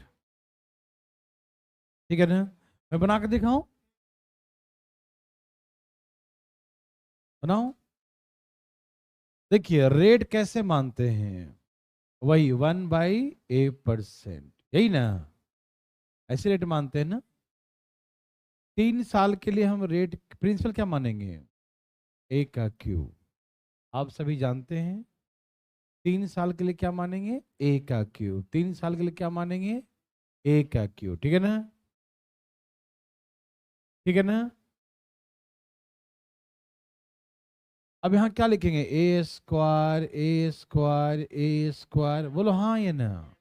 A: ठीक है ना? मैं बना के दिखाऊं, बनाऊं? देखिए रेट कैसे मानते हैं, वही 1/a%, यही ना, ऐसे रेट मानते हैं ना। 3 साल के लिए हम रेट प्रिंसिपल क्या मानेंगे, ए का क्यूब, आप सभी जानते हैं। 3 साल के लिए क्या मानेंगे, ए का क्यूब, 3 साल के लिए क्या मानेंगे, ए का क्यूब, ठीक है ना? ठीक है ना? अब यहाँ क्या लिखेंगे, ए स्क्वायर ए स्क्वायर ए स्क्वायर, बोलो हाँ ये ना।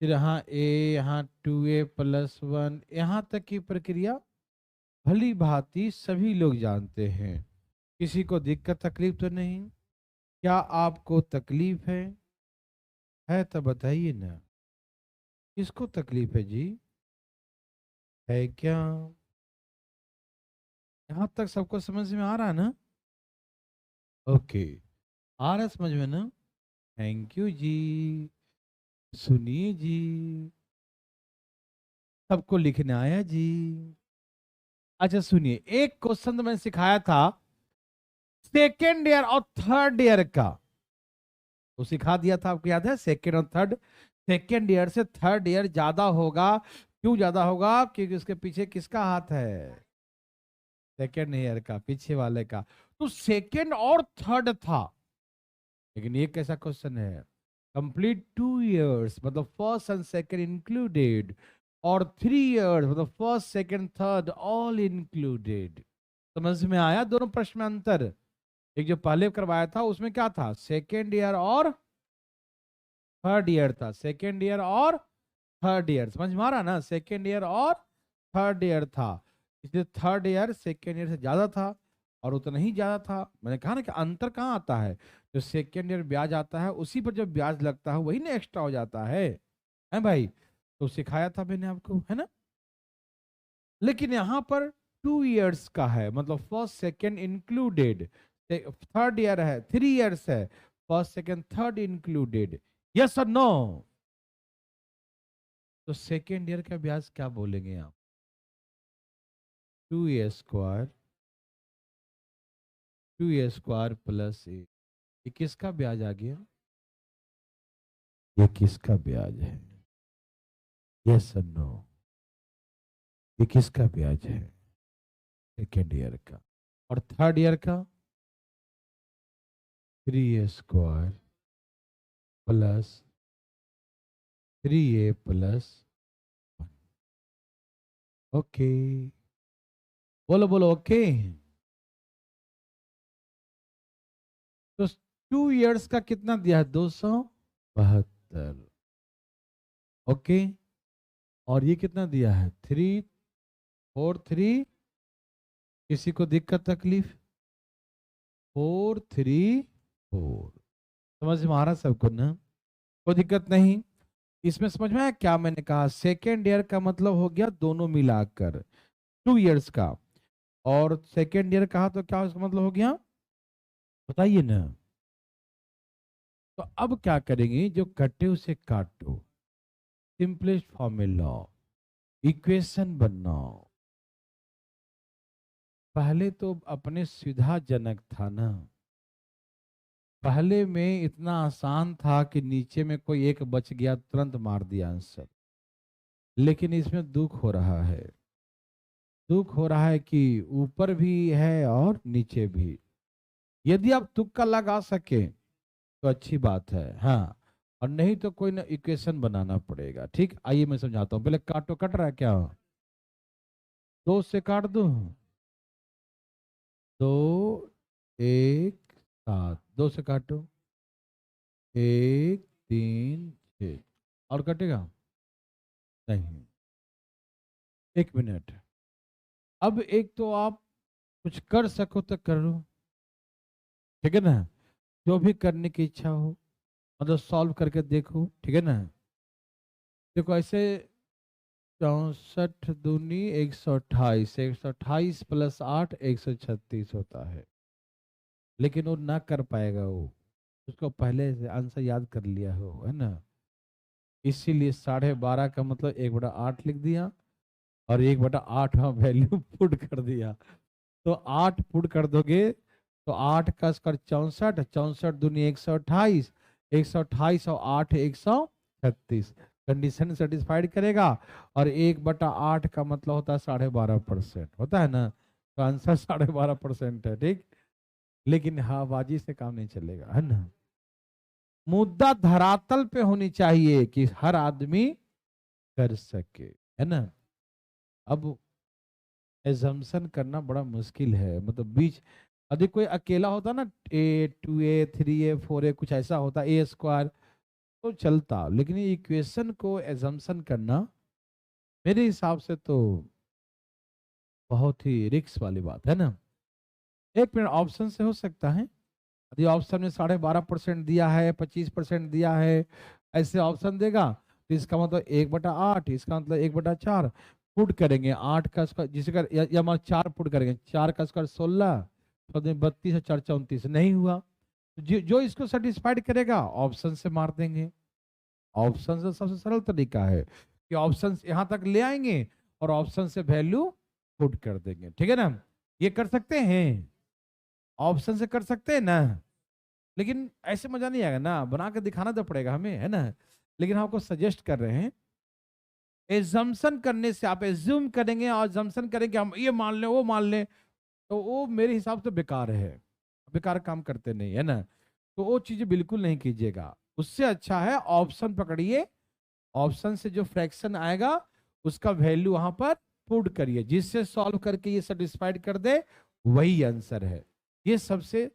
A: फिर यहाँ ए, यहाँ 2a+1, यहाँ तक की प्रक्रिया भली भांति सभी लोग जानते हैं, किसी को दिक्कत तकलीफ तो नहीं? क्या आपको तकलीफ है तो बताइए ना, किसको तकलीफ है जी, है क्या? यहाँ तक सबको समझ में आ रहा है ना? ओके, आ रहा है समझ में ना? थैंक यू जी। सुनिए जी, सबको लिखने आया जी। अच्छा सुनिए, एक क्वेश्चन तो मैंने सिखाया था सेकेंड ईयर और थर्ड ईयर का, तो सिखा दिया था, आपको याद है? सेकेंड और थर्ड, सेकेंड ईयर से थर्ड ईयर ज्यादा होगा, क्यों ज्यादा होगा? क्योंकि उसके पीछे किसका हाथ है, सेकेंड ईयर का, पीछे वाले का। तो सेकेंड और थर्ड था, लेकिन ये कैसा क्वेश्चन है, कंप्लीट 2 years मतलब फर्स्ट एंड सेकेंड इंक्लूडेड, और 3 years मतलब first second third all included. समझ में आया दोनों प्रश्न में अंतर? एक जो पहले करवाया था उसमें क्या था, सेकेंड ईयर और थर्ड ईयर था, सेकेंड ईयर और थर्ड ईयर, समझ में आ रहा ना, सेकेंड ईयर और थर्ड ईयर था, इसलिए थर्ड ईयर सेकेंड ईयर से ज्यादा था, और उतना ही ज्यादा था। मैंने कहा ना कि अंतर कहाँ आता है, जो सेकेंड ईयर ब्याज आता है उसी पर जो ब्याज लगता है वही ना एक्स्ट्रा हो जाता है भाई? तो सिखाया था मैंने आपको, है ना? लेकिन यहाँ पर 2 years का है, मतलब first second included, third year है 3 years है, first second third included, yes और नो? तो सेकेंड ईयर का ब्याज क्या बोलेंगे आप, 2a² 2a² प्लस ए, ये किसका ब्याज आ गया, ये किसका ब्याज है, यस और नो? ये किसका ब्याज है, सेकेंड ईयर का। और थर्ड ईयर का 3a² प्लस 3a+1। ओके, बोलो बोलो ओके। तो 2 years का कितना दिया है, 272। ओके, और ये कितना दिया है, 343, किसी को दिक्कत तकलीफ, 434, समझ में आ रहा सबको ना, कोई दिक्कत नहीं? इसमें समझ में आया क्या मैंने कहा, सेकेंड ईयर का मतलब हो गया दोनों मिलाकर 2 years का, और सेकेंड ईयर कहा तो क्या उसका मतलब हो गया, बताइए ना? तो अब क्या करेंगे, जो कटे उसे काटो, सिंपलेस्ट फॉर्मूला, इक्वेशन बनाओ। पहले तो अपने सुविधाजनक था ना, पहले में इतना आसान था कि नीचे में कोई एक बच गया तुरंत मार दिया आंसर, लेकिन इसमें दुख हो रहा है, दुख हो रहा है कि ऊपर भी है और नीचे भी। यदि आप तुक्का लगा सके तो अच्छी बात है, हाँ, और नहीं तो कोई ना इक्वेशन बनाना पड़ेगा। ठीक, आइए मैं समझाता हूँ, पहले काटो, कट रहा है क्या, 2 से काट दूं, 2, 1, 7, 2 से काटो, 1 3 6, और कटेगा नहीं। 1 मिनट। अब एक तो आप कुछ कर सको तो कर लो, ठीक है ना, जो भी करने की इच्छा हो, मतलब सॉल्व करके देखो, ठीक है ना। देखो ऐसे 64 दूनी 128, 128 प्लस 8 136 होता है, लेकिन वो ना कर पाएगा, वो उसको पहले से आंसर याद कर लिया हो, है ना। इसीलिए 12.5 का मतलब 1/8 लिख दिया, और 1/8 वैल्यू पुट कर दिया। तो 8 पुट कर दोगे तो 8 का स्क्वायर 64, 64 दूनी 128, 128 और 8 136, कंडीशन सेटिस्फाइड करेगा। और 1/8 का मतलब होता है 12.5%, होता है ना, तो आंसर 12.5% है, ठीक। लेकिन हवाबाजी से काम नहीं चलेगा, है ना। मुद्दा धरातल पे होनी चाहिए कि हर आदमी कर सके, है ना। अब एजम्पशन करना बड़ा मुश्किल है, मतलब बीच अधिक कोई अकेला होता ना, A 2A 3A 4A कुछ ऐसा होता, A स्क्वायर, तो चलता, लेकिन ये इक्वेशन को एजम्पशन करना मेरे हिसाब से तो बहुत ही रिस्क वाली बात है ना। 1 मिनट, ऑप्शन से हो सकता है, यदि ऑप्शन में 12.5% दिया है, 25% दिया है, ऐसे ऑप्शन देगा, तो इसका मतलब 1/8, इसका मतलब 1/4 पुट करेंगे, 8 का स्क्वायर जिसका या मतलब 4 पुट करेंगे, 4 का स्क्वायर 16, 32 और 4 34, नहीं हुआ तो जो इसको सेटिस्फाइड करेगा ऑप्शन से मार देंगे। ऑप्शन से सबसे सरल तरीका है कि ऑप्शन यहां तक ले आएंगे और ऑप्शन से वैल्यू पुट कर देंगे, ठीक है ना। ये कर सकते हैं, ऑप्शन से कर सकते हैं ना, लेकिन ऐसे मजा नहीं आएगा ना, बना के दिखाना तो पड़ेगा हमें, है ना। लेकिन हम आपको सजेस्ट कर रहे हैं, एजम्पशन करने से, आप एज्यूम करेंगे और एजम्पशन करेंगे हम ये मान लें वो मान लें, तो वो मेरे हिसाब से बेकार है, बेकार काम करते नहीं, है ना। तो वो चीजें बिल्कुल नहीं कीजिएगा, उससे अच्छा है ऑप्शन पकड़िए, ऑप्शन से जो फ्रैक्शन आएगा उसका वैल्यू वहां पर पुट करिए, जिससे सॉल्व करके ये सेटिस्फाइड कर दे, वही आंसर है। ये सबसे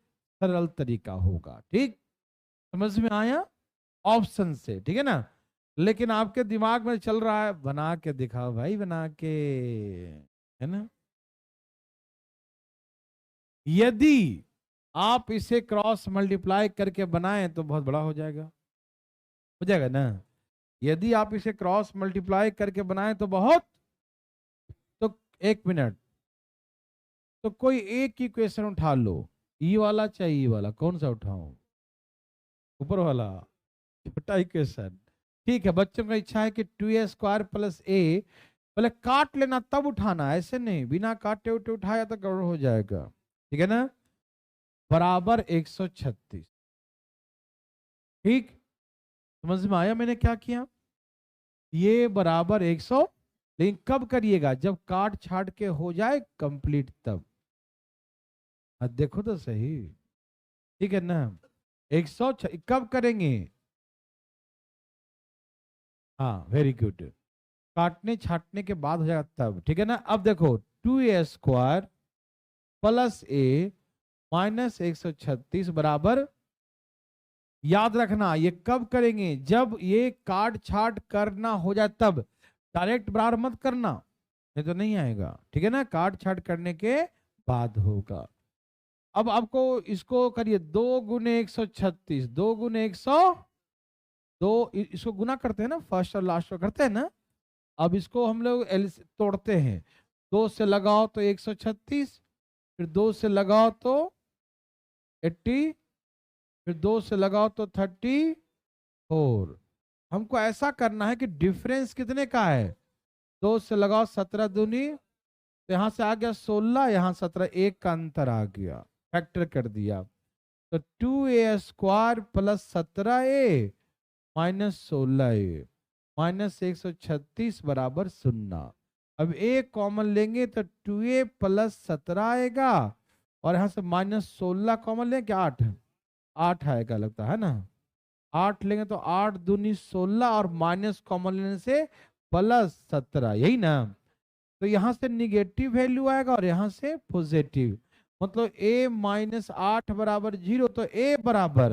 A: सरल तरीका होगा, ठीक, समझ में आया, ऑप्शन से, ठीक है ना। लेकिन आपके दिमाग में चल रहा है बना के दिखाओ भाई, बना के, है ना। यदि आप इसे क्रॉस मल्टीप्लाई करके बनाएं तो बहुत बड़ा हो जाएगा ना। यदि आप इसे क्रॉस मल्टीप्लाई करके बनाएं तो बहुत, तो 1 मिनट, तो कोई एक इक्वेशन उठा लो, ई वाला चाहे ई वाला, कौन सा उठाऊं, ऊपर वाला, छोटा इक्वेशन, ठीक है। बच्चों का इच्छा है कि 2A² प्लस ए, पहले काट लेना तब उठाना, ऐसे नहीं बिना काटे उठे उठाया तो गड़बड़ हो जाएगा, ठीक है ना। बराबर 136, ठीक, समझ में आया मैंने क्या किया, ये बराबर 100, लेकिन कब करिएगा, जब काट छाट के हो जाए कंप्लीट तब। देखो तो सही, ठीक है ना। 100 कब करेंगे, हाँ वेरी गुड, काटने छाटने के बाद हो जाएगा तब, ठीक है ना। अब देखो 2A² प्लस ए माइनस 136 बराबर, याद रखना ये कब करेंगे, जब ये काट छाट करना हो जाए तब, डायरेक्ट बराबर मत करना, नहीं तो नहीं आएगा, ठीक है ना, काट छाट करने के बाद होगा। अब आपको इसको करिए, 2 × 136, 2 × 100, इसको गुना करते हैं ना, फर्स्ट और लास्ट को करते हैं ना। अब इसको हम लोग तोड़ते हैं, 2 से लगाओ तो 136, फिर 2 से लगाओ तो 80, फिर 2 से लगाओ तो 34। हमको ऐसा करना है कि डिफरेंस कितने का है, 2 से लगाओ 17 दूनी, तो यहां से आ गया 16, यहां 17, एक का अंतर आ गया, फैक्टर कर दिया, तो 2A² plus 17A minus 16A minus 136 बराबर 0। अब ए कॉमन लेंगे तो 2A प्लस 17 आएगा, और यहां से -16 कॉमन लेंगे, 8 8 आएगा लगता है ना, 8 लेंगे तो 8 दूनी 16, और माइनस कॉमन लेने से +17, यही ना। तो यहां से निगेटिव वैल्यू आएगा और यहां से पॉजिटिव, मतलब a माइनस 8 बराबर 0, तो a बराबर,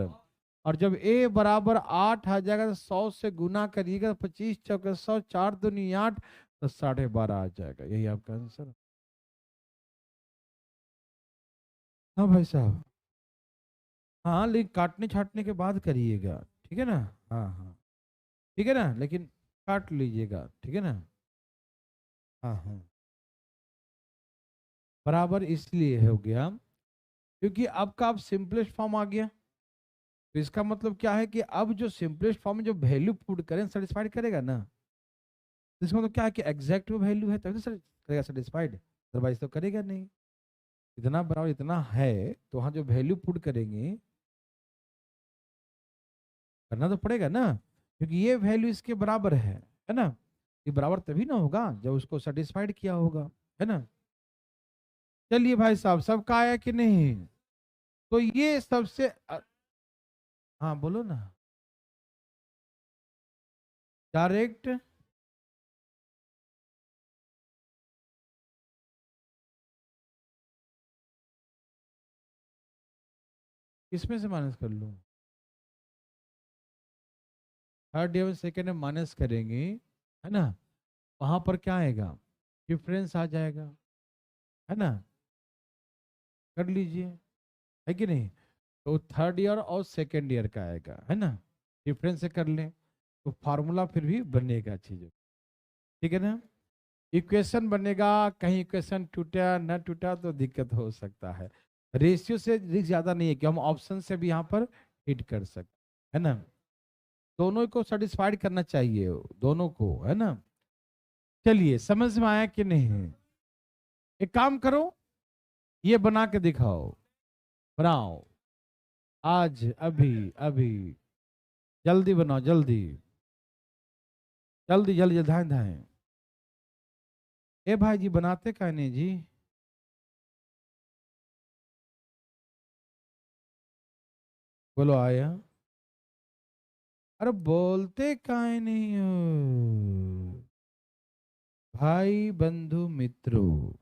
A: और जब a बराबर 8 आ जाएगा तो 100 से गुना करिएगा, 25 चौके 100, 4 दूनी 8, तो 12.5 आ जाएगा। यही आपका आंसर। हाँ भाई साहब। हाँ लेकिन काटने छाटने के बाद करिएगा, ठीक है ना। हाँ हाँ, ठीक है ना, लेकिन काट लीजिएगा, ठीक है ना। हाँ हाँ, बराबर इसलिए हो गया क्योंकि अब का अब सिंपलेस्ट फॉर्म आ गया। तो इसका मतलब क्या है कि अब जो सिंपलेस्ट फॉर्म में जो वैल्यू पुट करें सेटिस्फाइड करेगा ना। तो इसका मतलब क्या है कि एग्जैक्ट वो वैल्यू है तभी तो करेगा सेटिस्फाइड, अदरवाइज तो करेगा नहीं। इतना बराबर इतना है तो वहां जो वैल्यू पुट करेंगे, करना तो पड़ेगा ना, क्योंकि ये वैल्यू इसके बराबर है ना। ये बराबर तभी ना होगा जब उसको सेटिस्फाइड किया होगा, है ना। चलिए भाई साहब, सबका आया कि नहीं। तो ये सबसे हाँ बोलो ना। डायरेक्ट किसमें से माइनस कर लूं। थर्ड या सेकेंड में माइनस करेंगे, है ना। वहां पर क्या आएगा, डिफरेंस आ जाएगा, है ना। कर लीजिए, है कि नहीं। तो थर्ड ईयर और सेकेंड ईयर का आएगा, है ना। डिफरेंस से कर लें तो फार्मूला फिर भी बनेगा चीज़, ठीक है ना। इक्वेशन बनेगा, कहीं इक्वेशन टूटा न टूटा तो दिक्कत हो सकता है। रेशियो से रिस्क ज्यादा नहीं है कि हम ऑप्शन से भी यहाँ पर हिट कर सकते, है ना। दोनों को सेटिस्फाइड करना चाहिए, दोनों को, है ना। चलिए समझ में आया कि नहीं। एक काम करो, ये बना के दिखाओ, बनाओ, आज अभी अभी, जल्दी बनाओ, जल्दी जल्दी जल्दी, धाए धाए। ए भाई जी बनाते का नहीं जी। बोलो आया। अरे बोलते काहे नहीं हो भाई बंधु मित्रों।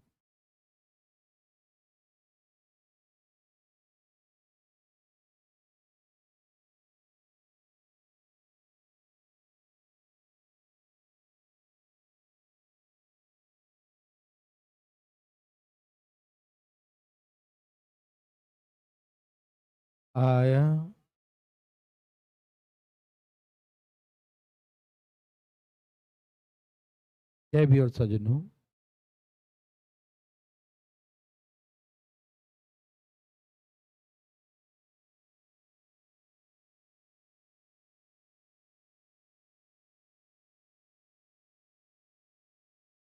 A: आया। जय भी और सजनों।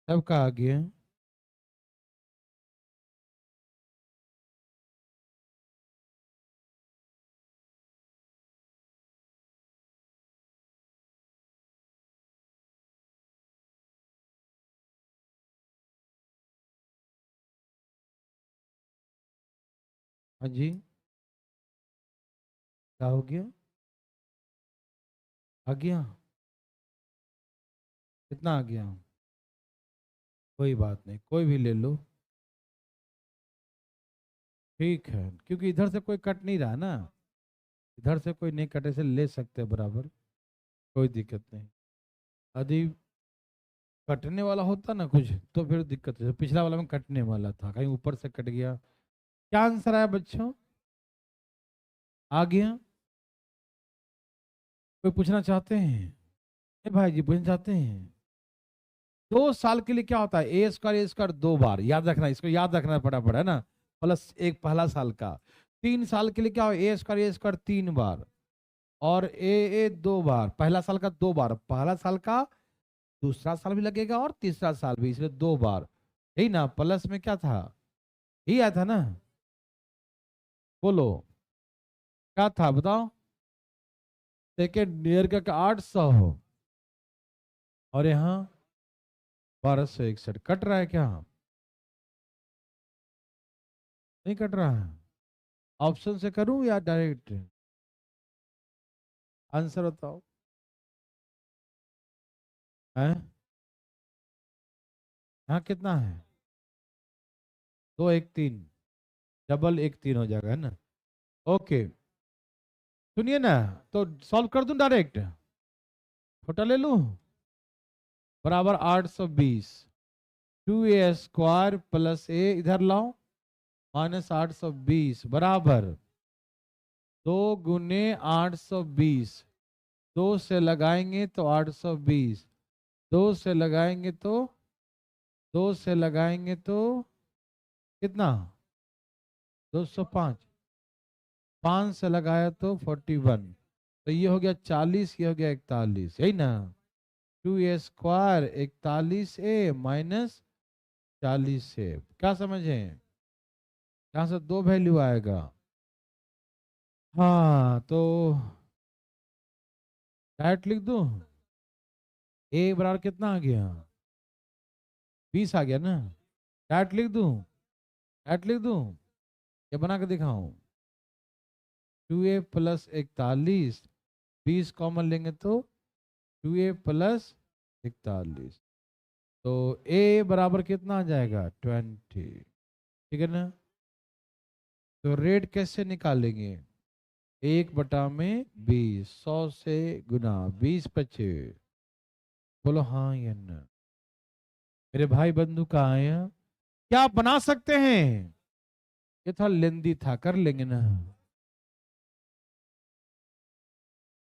A: सबका आ गया। हाँ जी, क्या हो गया। आ गया। कितना आ गया। कोई बात नहीं, कोई भी ले लो, ठीक है, क्योंकि इधर से कोई कट नहीं रहा ना। इधर से कोई नहीं कटे से ले सकते बराबर, कोई दिक्कत नहीं। यदि कटने वाला होता ना कुछ तो फिर दिक्कत है। पिछला वाला में कटने वाला था, कहीं ऊपर से कट गया। क्या आंसर आया बच्चों। आ गया। कोई पूछना चाहते हैं। ए भाई जी पूछना चाहते हैं। 2 साल के लिए क्या होता है, ए स्क्वायर 2 बार, याद रखना, इसको याद रखना पड़ा पड़ा है ना। प्लस एक पहला साल का। 3 साल के लिए क्या हो, ए स्क्वायर 3 बार, और ए 2 बार, पहला साल का 2 बार, पहला साल का दूसरा साल भी लगेगा और तीसरा साल भी, इसलिए 2 बार। यही ना, प्लस में क्या था, यही आया था ना। बोलो क्या था बताओ। सेकेंड ईयर का 800 हो, और यहाँ 1261 कट रहा है क्या। नहीं कट रहा है। ऑप्शन से करूं या डायरेक्ट। आंसर बताओ। है। यहाँ कितना है, 2 1 3। डबल 1 3 हो जाएगा, है ना। ओके, सुनिए ना, तो सॉल्व कर दूं डायरेक्ट, छोटा ले लूं, बराबर 820, 2a² प्लस a इधर लाओ माइनस 820 बराबर 2 × 820, 2 से लगाएंगे तो 820, 2 से लगाएंगे तो 2 से लगाएंगे तो कितना 205, 5 से लगाया तो 41, तो ये हो गया 40, ये हो गया 41, यही ना। 2a² 41a माइनस 40a, क्या समझे, यहाँ से 2 वैल्यू आएगा। हाँ तो डायरेक्ट लिख दूं, a बराबर कितना आ गया 20 आ गया ना, डायरेक्ट लिख दूं, डायरेक्ट लिख दूं या बना के दिखाऊं, 2a प्लस 41, 20 कॉमन लेंगे तो 2a प्लस 41, तो a बराबर कितना आ जाएगा 20, ठीक है ना। तो रेट कैसे निकालेंगे, 1/20, 100 से गुना 20 × 5, बोलो हाँ या ना। मेरे भाई बंधु कहाँ हैं, क्या आप बना सकते हैं, ये थोड़ा लेंदी था, कर लेंगे ना,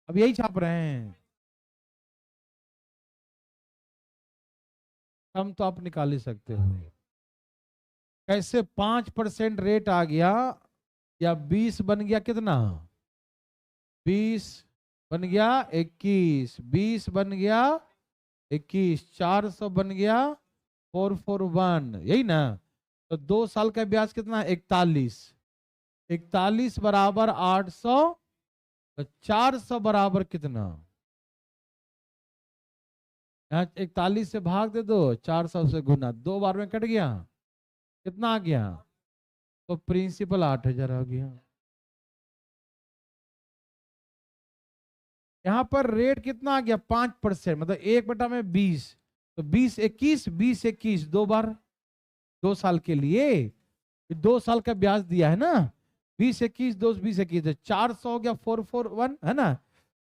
A: अब यही छाप रहे हैं, हम तो आप निकाल ही सकते हो। कैसे 5% रेट आ गया, या 20 बन गया कितना, 20 बन गया 21, 20 बन गया 21, 400 बन गया 441, यही ना। तो 2 साल का ब्याज कितना 41, 41 बराबर 800, तो 400 बराबर कितना, यहाँ 41 से भाग दे दो, 400 से गुना, 2 बार में कट गया, कितना आ गया, तो प्रिंसिपल 8000 आ गया। यहाँ पर रेट कितना आ गया 5%, मतलब 1/20, तो 20 21, 20 21 2 बार, 2 साल के लिए 2 साल का ब्याज दिया है ना, 20 21 2 20 21, तो 400 हो गया 441, है ना,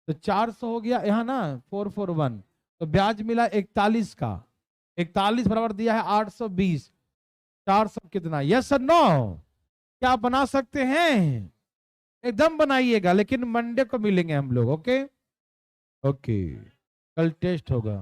A: तो 400 हो गया यहाँ ना 441, तो ब्याज मिला 41 का, 41 बराबर दिया है 820, 400 कितना, यस और नो, क्या आप बना सकते हैं, एकदम बनाइएगा, लेकिन मंडे को मिलेंगे हम लोग, ओके ओके, कल टेस्ट होगा।